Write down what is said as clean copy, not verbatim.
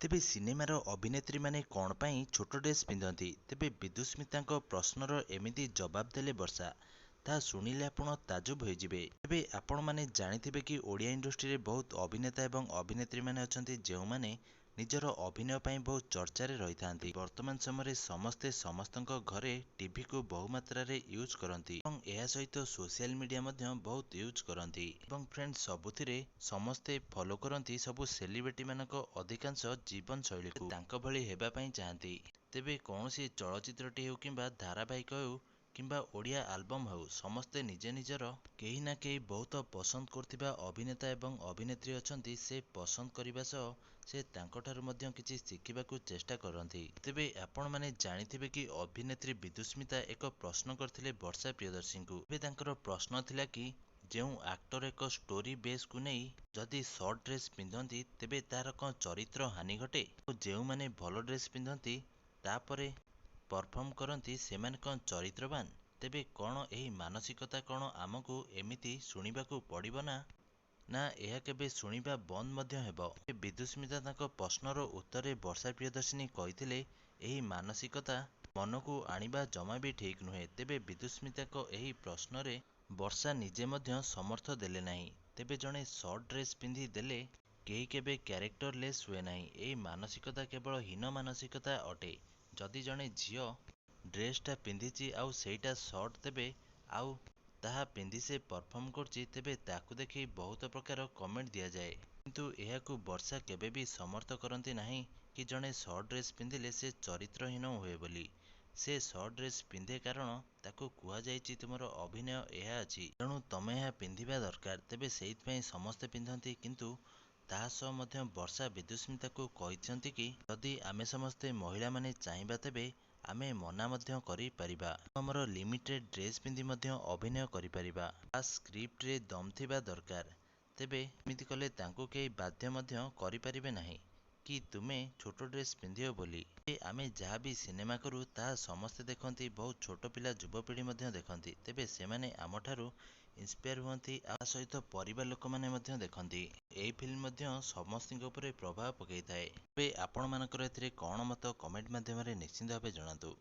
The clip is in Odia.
ତେବେ ସିନେମାର ଅଭିନେତ୍ରୀମାନେ କ'ଣ ପାଇଁ ଛୋଟ ଡ୍ରେସ୍ ପିନ୍ଧନ୍ତି? ତେବେ ବିଦୁସ୍ମିତାଙ୍କ ପ୍ରଶ୍ନର ଏମିତି ଜବାବ ଦେଲେ ବର୍ଷା, ତାହା ଶୁଣିଲେ ଆପଣ ତାଜୁବ ହୋଇଯିବେ। ତେବେ ଆପଣମାନେ ଜାଣିଥିବେ କି ଓଡ଼ିଆ ଇଣ୍ଡଷ୍ଟ୍ରିରେ ବହୁତ ଅଭିନେତା ଏବଂ ଅଭିନେତ୍ରୀମାନେ ଅଛନ୍ତି ଯେଉଁମାନେ ନିଜର ଅଭିନୟ ପାଇଁ ବହୁତ ଚର୍ଚ୍ଚାରେ ରହିଥାନ୍ତି। ବର୍ତ୍ତମାନ ସମୟରେ ସମସ୍ତେ ସମସ୍ତଙ୍କ ଘରେ ଟିଭିକୁ ବହୁମାତ୍ରାରେ ୟୁଜ୍ କରନ୍ତି ଏବଂ ଏହା ସହିତ ସୋସିଆଲ ମିଡ଼ିଆ ମଧ୍ୟ ବହୁତ ୟୁଜ୍ କରନ୍ତି। ଏବଂ ଫ୍ରେଣ୍ଡ, ସବୁଥିରେ ସମସ୍ତେ ଫଲୋ କରନ୍ତି ସବୁ ସେଲିବ୍ରିଟିମାନଙ୍କ ଅଧିକାଂଶ ଜୀବନଶୈଳୀକୁ, ତାଙ୍କ ଭଳି ହେବା ପାଇଁ ଚାହାନ୍ତି। ତେବେ କୌଣସି ଚଳଚ୍ଚିତ୍ରଟି ହେଉ କିମ୍ବା ଧାରାବାହିକ ହେଉ କିମ୍ବା ଓଡ଼ିଆ ଆଲବମ୍ ହେଉ, ସମସ୍ତେ ନିଜ ନିଜର କେହି ନା କେହି ବହୁତ ପସନ୍ଦ କରୁଥିବା ଅଭିନେତା ଏବଂ ଅଭିନେତ୍ରୀ ଅଛନ୍ତି। ସେ ପସନ୍ଦ କରିବା ସହ ସେ ତାଙ୍କଠାରୁ ମଧ୍ୟ କିଛି ଶିଖିବାକୁ ଚେଷ୍ଟା କରନ୍ତି। ତେବେ ଆପଣମାନେ ଜାଣିଥିବେ କି ଅଭିନେତ୍ରୀ ବିଦୁସ୍ମିତା ଏକ ପ୍ରଶ୍ନ କରିଥିଲେ ବର୍ଷା ପ୍ରିୟଦର୍ଶୀଙ୍କୁ। ତେବେ ତାଙ୍କର ପ୍ରଶ୍ନ ଥିଲା କି ଯେଉଁ ଆକ୍ଟର ଏକ ଷ୍ଟୋରି ବେସ୍କୁ ନେଇ ଯଦି ସର୍ଟ ଡ୍ରେସ୍ ପିନ୍ଧନ୍ତି ତେବେ ତାହାର କ'ଣ ଚରିତ୍ର ହାନି ଘଟେ? ଓ ଯେଉଁମାନେ ଭଲ ଡ୍ରେସ୍ ପିନ୍ଧନ୍ତି ତାପରେ ପରଫର୍ମ କରନ୍ତି ସେମାନେ କ'ଣ ଚରିତ୍ରବାନ? ତେବେ କ'ଣ ଏହି ମାନସିକତା କ'ଣ ଆମକୁ ଏମିତି ଶୁଣିବାକୁ ପଡ଼ିବ ନା ଏହା କେବେ ଶୁଣିବା ବନ୍ଦ ମଧ୍ୟ ହେବ? ବିଦୁସ୍ମିତା ତାଙ୍କ ପ୍ରଶ୍ନର ଉତ୍ତରରେ ବର୍ଷା ପ୍ରିୟଦର୍ଶିନୀ କହିଥିଲେ, ଏହି ମାନସିକତା ମନକୁ ଆଣିବା ଜମା ବି ଠିକ୍ ନୁହେଁ। ତେବେ ବିଦୁସ୍ମିତାଙ୍କ ଏହି ପ୍ରଶ୍ନରେ ବର୍ଷା ନିଜେ ମଧ୍ୟ ସମର୍ଥ ଦେଲେ ନାହିଁ। ତେବେ ଜଣେ ସର୍ଟ ଡ୍ରେସ୍ ପିନ୍ଧି ଦେଲେ କେହି କେବେ କ୍ୟାରେକ୍ଟରଲେସ୍ ହୁଏ ନାହିଁ। ଏହି ମାନସିକତା କେବଳ ହୀନ ମାନସିକତା ଅଟେ। ଯଦି ଜଣେ ଝିଅ ଡ୍ରେସ୍ଟା ପିନ୍ଧିଛି ଆଉ ସେଇଟା ସର୍ଟ ତେବେ ଆଉ ତାହା ପିନ୍ଧି ସେ ପରଫର୍ମ କରୁଛି, ତେବେ ତାକୁ ଦେଖି ବହୁତ ପ୍ରକାର କମେଣ୍ଟ ଦିଆଯାଏ। କିନ୍ତୁ ଏହାକୁ ବର୍ଷା କେବେ ବି ସମର୍ଥ କରନ୍ତି ନାହିଁ କି ଜଣେ ସର୍ଟ ଡ୍ରେସ୍ ପିନ୍ଧିଲେ ସେ ଚରିତ୍ରହୀନ ହୁଏ ବୋଲି। ସେ ସର୍ଟ ଡ୍ରେସ୍ ପିନ୍ଧେ କାରଣ ତାକୁ କୁହାଯାଇଛି ତୁମର ଅଭିନୟ ଏହା ଅଛି, ତେଣୁ ତମେ ଏହା ପିନ୍ଧିବା ଦରକାର। ତେବେ ସେଇଥିପାଇଁ ସମସ୍ତେ ପିନ୍ଧନ୍ତି। କିନ୍ତୁ ତାହା ସହ ମଧ୍ୟ ବର୍ଷା ବିଦୁସ୍ମିତାକୁ କହିଛନ୍ତି କି ଯଦି ଆମେ ସମସ୍ତେ ମହିଳାମାନେ ଚାହିଁବା ତେବେ ଆମେ ମନା ମଧ୍ୟ କରିପାରିବା। ଆମର ଲିମିଟେଡ୍ ଡ୍ରେସ୍ ପିନ୍ଧି ମଧ୍ୟ ଅଭିନୟ କରିପାରିବା। ବାସ୍ ସ୍କ୍ରିପ୍ଟରେ ଦମ୍ ଥିବା ଦରକାର। ତେବେ ଏମିତି କଲେ ତାଙ୍କୁ କେହି ବାଧ୍ୟ ମଧ୍ୟ କରିପାରିବେ ନାହିଁ କି ତୁମେ ଛୋଟ ଡ୍ରେସ୍ ପିନ୍ଧିବ ବୋଲି। ଆମେ ଯାହା ବି ସିନେମା କରୁ ତାହା ସମସ୍ତେ ଦେଖନ୍ତି, ବହୁତ ଛୋଟ ପିଲା ଯୁବପିଢ଼ି ମଧ୍ୟ ଦେଖନ୍ତି। ତେବେ ସେମାନେ ଆମଠାରୁ ଇନ୍ସପାୟାର ହୁଅନ୍ତି, ତା ସହିତ ପରିବାର ଲୋକମାନେ ମଧ୍ୟ ଦେଖନ୍ତି। ଏହି ଫିଲ୍ମ ମଧ୍ୟ ସମସ୍ତଙ୍କ ଉପରେ ପ୍ରଭାବ ପକାଇଥାଏ। ତେବେ ଆପଣମାନଙ୍କର ଏଥିରେ କ'ଣ ମତ କମେଣ୍ଟ ମାଧ୍ୟମରେ ନିଶ୍ଚିନ୍ତ ଭାବେ ଜଣାନ୍ତୁ।